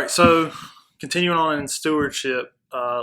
right, so continuing on in stewardship,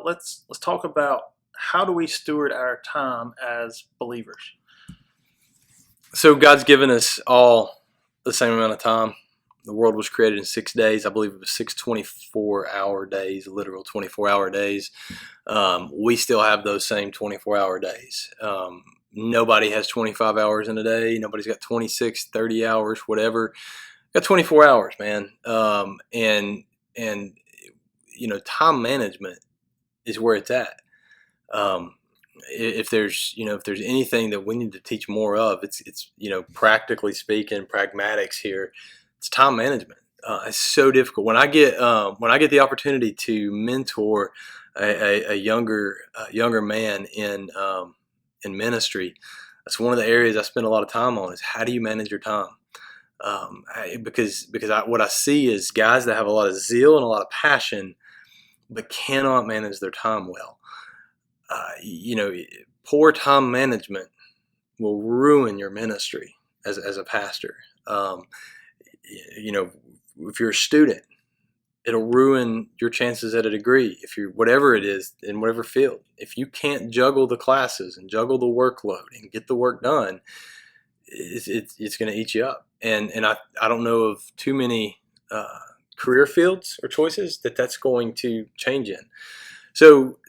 let's talk about how do we steward our time as believers. So God's given us all the same amount of time. The world was created in 6 days. I believe it was 6 24-hour days, literal 24-hour days. We still have those same 24-hour days. Nobody has 25 hours in a day. Nobody's got 26, 30 hours, whatever. Got 24 hours, man. And time management is where it's at. If there's anything that we need to teach more of, it's practically speaking, pragmatics here. It's time management. It's so difficult. When I get the opportunity to mentor a younger man in ministry, that's one of the areas I spend a lot of time on. Is how do you manage your time? Because what I see is guys that have a lot of zeal and a lot of passion, but cannot manage their time well. Poor time management will ruin your ministry as a pastor. If you're a student, it'll ruin your chances at a degree. If you're whatever it is in whatever field, if you can't juggle the classes and juggle the workload and get the work done, it's going to eat you up. And I don't know of too many career fields or choices that's going to change in. So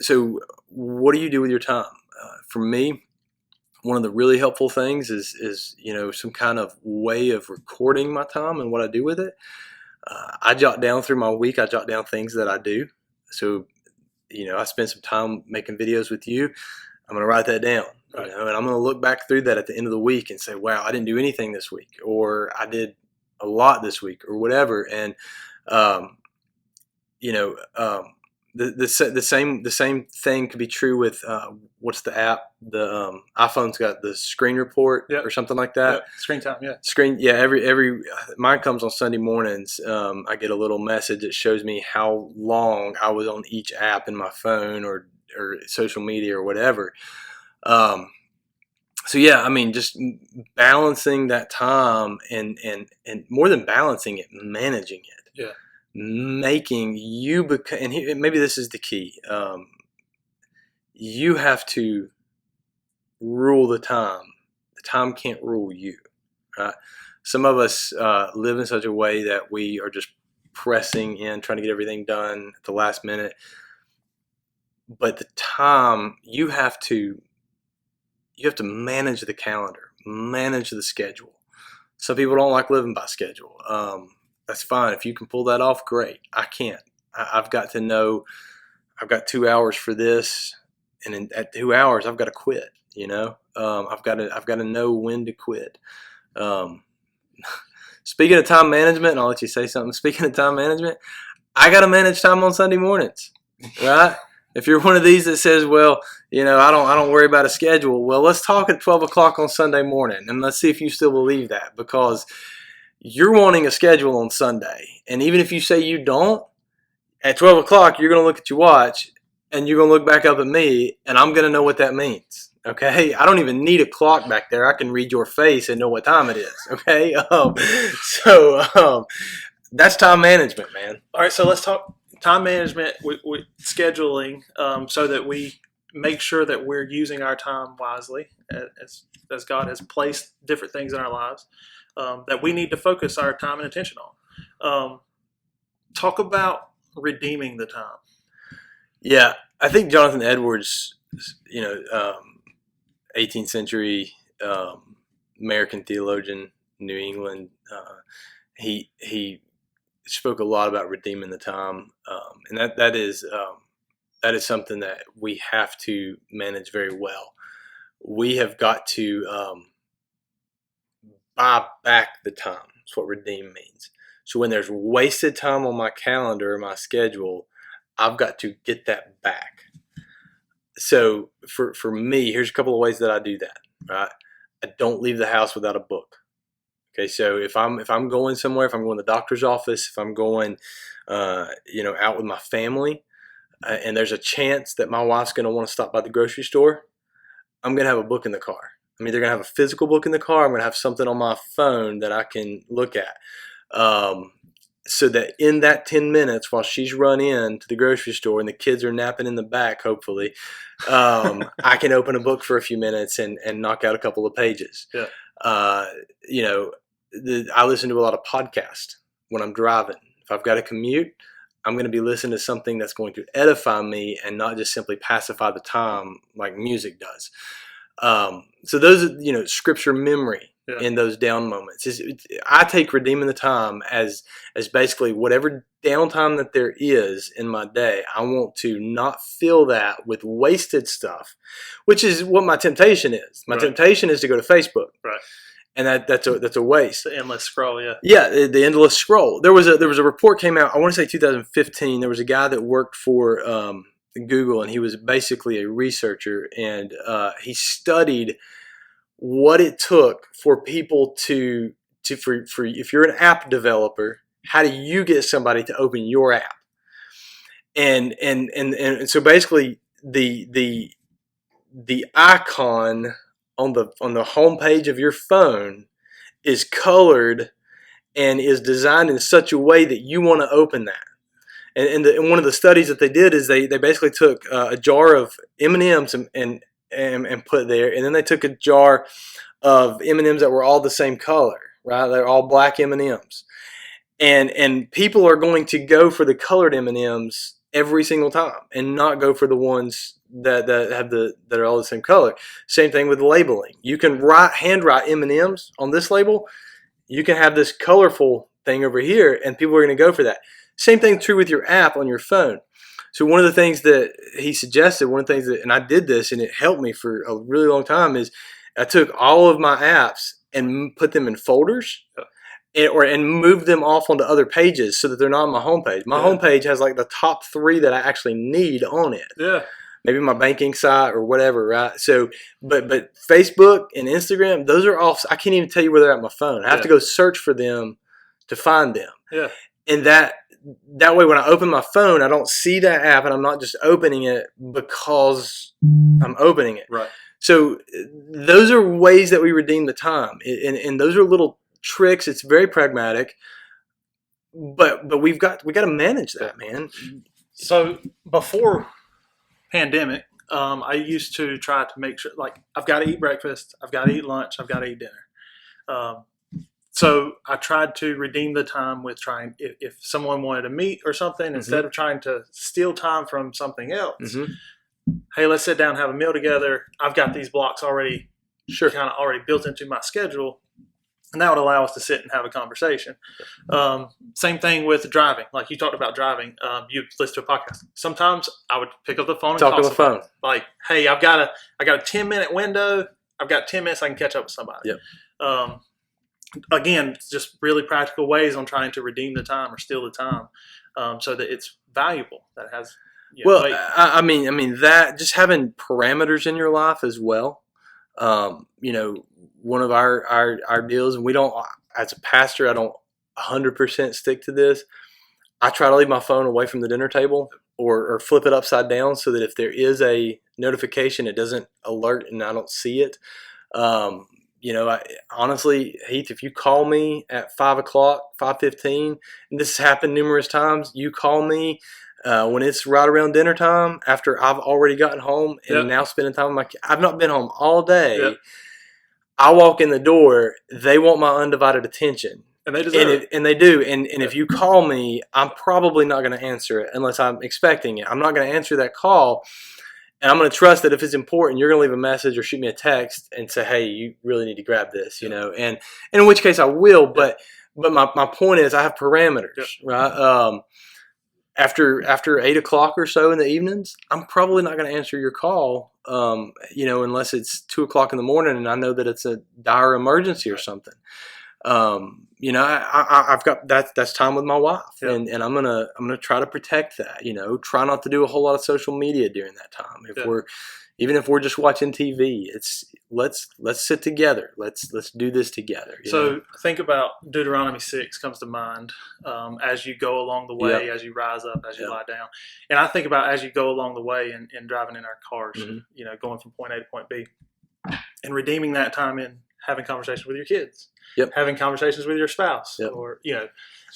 what do you do with your time? For me, one of the really helpful things is some kind of way of recording my time and what I do with it. I jot down through my week. I jot down things that I do. So I spend some time making videos with you. I'm going to write that down. Right. And I'm going to look back through that at the end of the week and say, wow, I didn't do anything this week, or I did a lot this week, or whatever. And the same thing could be true with what's the app? The iPhone's got the screen report. Yep. Or something like that. Yep. Screen time, yeah. Every mine comes on Sunday mornings. I get a little message that shows me how long I was on each app in my phone or social media or whatever. Just balancing that time and more than balancing it, managing it. Yeah. Making you become, and maybe this is the key. You have to rule the time. The time can't rule you. Right? Some of us live in such a way that we are just pressing in, trying to get everything done at the last minute. But the time, you have to manage the calendar, manage the schedule. Some people don't like living by schedule. That's fine. If you can pull that off, great. I can't. I've got to know I've got 2 hours for this, and at 2 hours I've got to quit. I've got to know when to quit. Speaking of time management, and I'll let you say something. Speaking of time management, I got to manage time on Sunday mornings, right? If you're one of these that says, well, I don't worry about a schedule. Well, let's talk at 12 o'clock on Sunday morning, and let's see if you still believe that, because you're wanting a schedule on Sunday. And even if you say you don't, at 12 o'clock, you're going to look at your watch and you're going to look back up at me, and I'm going to know what that means. Okay? I don't even need a clock back there. I can read your face and know what time it is. Okay? That's time management, man. All right, so let's talk time management with scheduling, so that we make sure that we're using our time wisely as God has placed different things in our lives. That we need to focus our time and attention on. Talk about redeeming the time. Yeah, I think Jonathan Edwards, 18th century American theologian, New England, he spoke a lot about redeeming the time, and that is something that we have to manage very well. We have got to buy back the time. That's what redeem means. So when there's wasted time on my calendar or my schedule, I've got to get that back. So for me, here's a couple of ways that I do that. Right? I don't leave the house without a book. Okay, so if I'm going somewhere, if I'm going to the doctor's office, if I'm going out with my family, and there's a chance that my wife's going to want to stop by the grocery store, I'm going to have a book in the car. I'm either going to have a physical book in the car, I'm going to have something on my phone that I can look at. so that in that 10 minutes while she's run in to the grocery store and the kids are napping in the back, hopefully, I can open a book for a few minutes and knock out a couple of pages. Yeah. You know, I listen to a lot of podcasts when I'm driving. If I've got to commute, I'm going to be listening to something that's going to edify me and not just simply pacify the time like music does. So those are, you know, scripture memory in those down moments. I take redeeming the time as basically whatever downtime that there is in my day, I want to not fill that with wasted stuff, which is what my temptation is. My temptation is to go to Facebook. Right. And that's a waste. The endless scroll, yeah. Yeah, the endless scroll. There was a report came out, I want to say 2015. There was a guy that worked for Google, and he was basically a researcher, and he studied what it took for people for if you're an app developer, how do you get somebody to open your app? And so basically the icon on the home page of your phone is colored and is designed in such a way that you want to open that. And one of the studies that they did is they basically took a jar of M&Ms and put there, and then they took a jar of M&Ms that were all the same color, right? They're all black M&Ms, and people are going to go for the colored M&Ms every single time, and not go for the ones that are all the same color. Same thing with labeling. You can handwrite M&Ms on this label. You can have this colorful thing over here, and people are going to go for that. Same thing true with your app on your phone. So one of the things that he suggested, and I did this and it helped me for a really long time, is I took all of my apps and put them in folders and moved them off onto other pages so that they're not on my homepage. My homepage has like the top 3 that I actually need on it. Yeah. Maybe my banking site or whatever, right? So, but Facebook and Instagram, those are off. I can't even tell you where they're at on my phone. I have to go search for them to find them. Yeah. And that way, when I open my phone, I don't see that app, and I'm not just opening it because I'm opening it. Right. So those are ways that we redeem the time, and those are little tricks. It's very pragmatic, but we got to manage that, man. So before pandemic, I used to try to make sure, like, I've got to eat breakfast, I've got to eat lunch, I've got to eat dinner. So I tried to redeem the time with trying, if someone wanted to meet or something, instead of trying to steal time from something else, hey, let's sit down and have a meal together. I've got these blocks already kind of already built into my schedule, and that would allow us to sit and have a conversation. Same thing with driving. Like you talked about driving, you listen to a podcast. Sometimes I would pick up the phone and talk on the phone. Like, hey, I got a 10-minute window. I've got 10 minutes I can catch up with somebody. Yep. Again, just really practical ways on trying to redeem the time or steal the time, so that it's valuable. That it has. I mean that just having parameters in your life as well. One of our deals, and we don't, as a pastor, I don't 100% stick to this. I try to leave my phone away from the dinner table or flip it upside down so that if there is a notification, it doesn't alert and I don't see it. Honestly, Heath, if you call me at 5 o'clock, 5:15, and this has happened numerous times, you call me when it's right around dinner time after I've already gotten home and now spending time with my kids. I've not been home all day. Yep. I walk in the door, they want my undivided attention. And they deserve it. And they do. And if you call me, I'm probably not going to answer it unless I'm expecting it. I'm not going to answer that call. And I'm going to trust that if it's important, you're going to leave a message or shoot me a text and say, hey, you really need to grab this, and in which case I will. But my point is I have parameters, right? After 8 o'clock or so in the evenings, I'm probably not going to answer your call, unless it's 2 o'clock in the morning and I know that it's a dire emergency or something. I've got that's time with my wife, and I'm gonna try to protect that. Try not to do a whole lot of social media during that time. If we're just watching TV, let's sit together. Let's do this together. So think about Deuteronomy 6 comes to mind as you go along the way, as you rise up, as you lie down, and I think about as you go along the way and driving in our cars, going from point A to point B, and redeeming that time in having conversations with your kids, Yep. having conversations with your spouse, Yep. or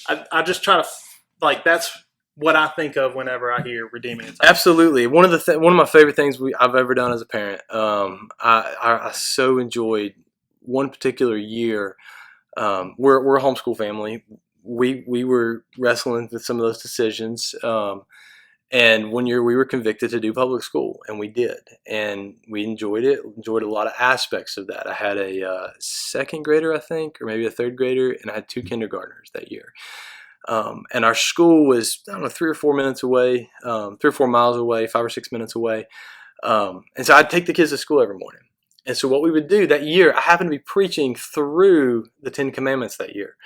I just try to that's what I think of whenever I hear redeeming the time. Absolutely. One of my favorite things I've ever done as a parent. I so enjoyed one particular year. We're a homeschool family. We were wrestling with some of those decisions. And one year we were convicted to do public school, and we did, and we enjoyed it. Enjoyed a lot of aspects of that. I had a second grader, I think, or maybe a third grader, and I had 2 kindergartners that year. And our school was, I don't know, 3 or 4 minutes away, 3 or 4 miles away, 5 or 6 minutes away. And so I'd take the kids to school every morning. And so what we would do that year, I happened to be preaching through the 10 Commandments that year.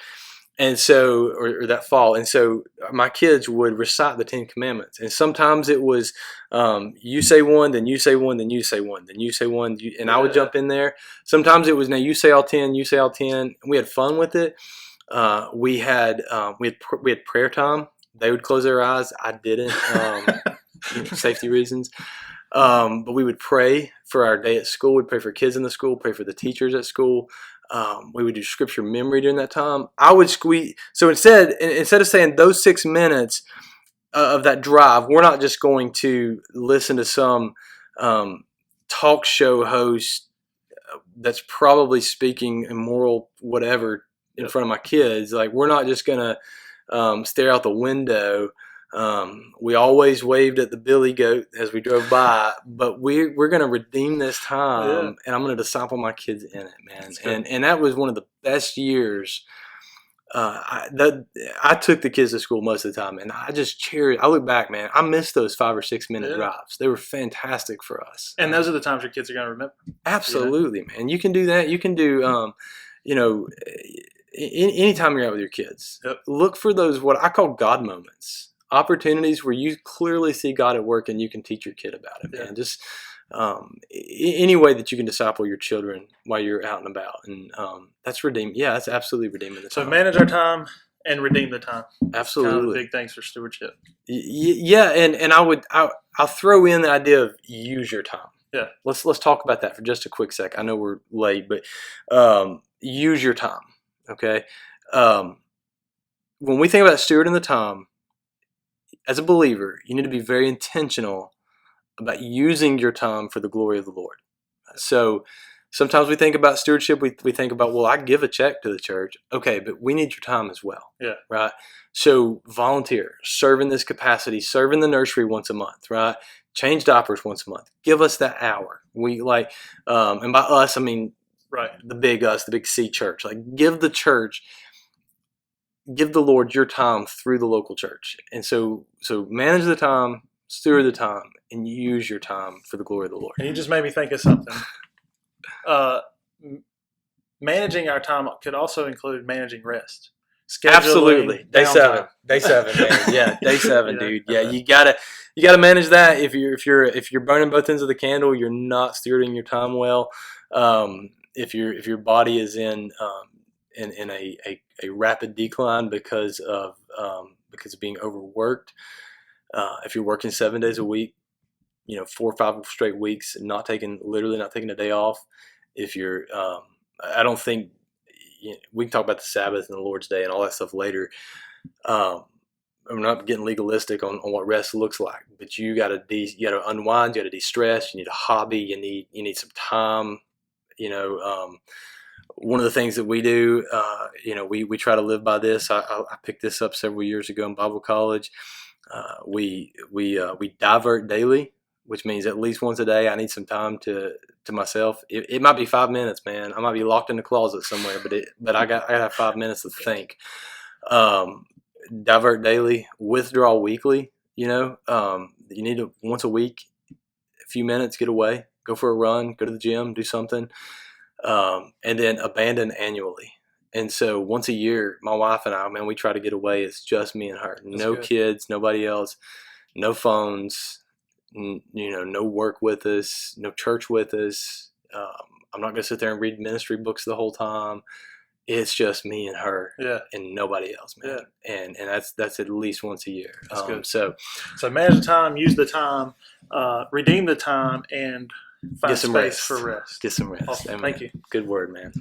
And so, or that fall. And so my kids would recite the 10 Commandments. And sometimes it was, you say one, then you say one, then you say one, then you say one. And I would jump in there. Sometimes it was, now you say all 10, you say all 10. We had fun with it. We had prayer time. They would close their eyes. I didn't, safety reasons. But we would pray for our day at school. We'd pray for kids in the school, pray for the teachers at school. We would do scripture memory during that time. I would squeeze. So instead of saying those 6 minutes of that drive, we're not just going to listen to some talk show host that's probably speaking immoral whatever in front of my kids. Like, we're not just going to stare out the window. We always waved at the billy goat as we drove by, but we're going to redeem this time, and I'm going to disciple my kids in it, man. And that was one of the best years. I took the kids to school most of the time, and I just cherish. I look back, man, I miss those 5 or 6 minute drives. They were fantastic for us. And those are the times your kids are going to remember. Absolutely, man. You can do that. You can do, anytime you're out with your kids, look for those, what I call God moments. Opportunities where you clearly see God at work and you can teach your kid about it, man. Just any way that you can disciple your children while you're out and about. And that's redeem. Yeah, that's absolutely redeeming the time. So manage our time and redeem the time. Absolutely. Kind of the big things for stewardship. Yeah, and I'll throw in the idea of use your time. Yeah. Let's talk about that for just a quick sec. I know we're late, but use your time. Okay. When we think about stewarding the time, as a believer, you need to be very intentional about using your time for the glory of the Lord. So sometimes we think about stewardship, we think about, well, I give a check to the church. Okay, but we need your time as well. Yeah. Right? So volunteer, serve in this capacity, serve in the nursery once a month, right? Change diapers once a month. Give us that hour. We like, and by us, I mean, right, the big C church. Like, give the Lord your time through the local church. And so manage the time, steward the time, and use your time for the glory of the Lord. And you just made me think of something. Managing our time could also include managing rest. Absolutely. Day downtime. 7, man. Yeah, day 7, dude. Yeah, you gotta manage that. If you're burning both ends of the candle, you're not stewarding your time well. If your body is in a rapid decline because of being overworked. If you're working 7 days a week, 4 or 5 straight weeks, literally not taking a day off. If you're, I don't think we can talk about the Sabbath and the Lord's Day and all that stuff later. I'm not getting legalistic on what rest looks like, but you got to unwind, you got to de-stress, you need a hobby, you need some time, One of the things that we do, we try to live by this. I picked this up several years ago in Bible college. We divert daily, which means at least once a day I need some time to myself. It might be 5 minutes, man. I might be locked in the closet somewhere, but I got to have 5 minutes to think. Divert daily, withdraw weekly. You need to once a week, a few minutes, get away, go for a run, go to the gym, do something. And then abandon annually. And so once a year, my wife and I, man, we try to get away. It's just me and her. No kids, nobody else, no phones, no work with us, no church with us. I'm not going to sit there and read ministry books the whole time. It's just me and her, and nobody else, man. Yeah. And that's at least once a year. That's good. So manage the time, use the time, redeem the time, and find Get some space rest. for rest. Get some rest. Awesome. Amen. Thank you. Good word, man.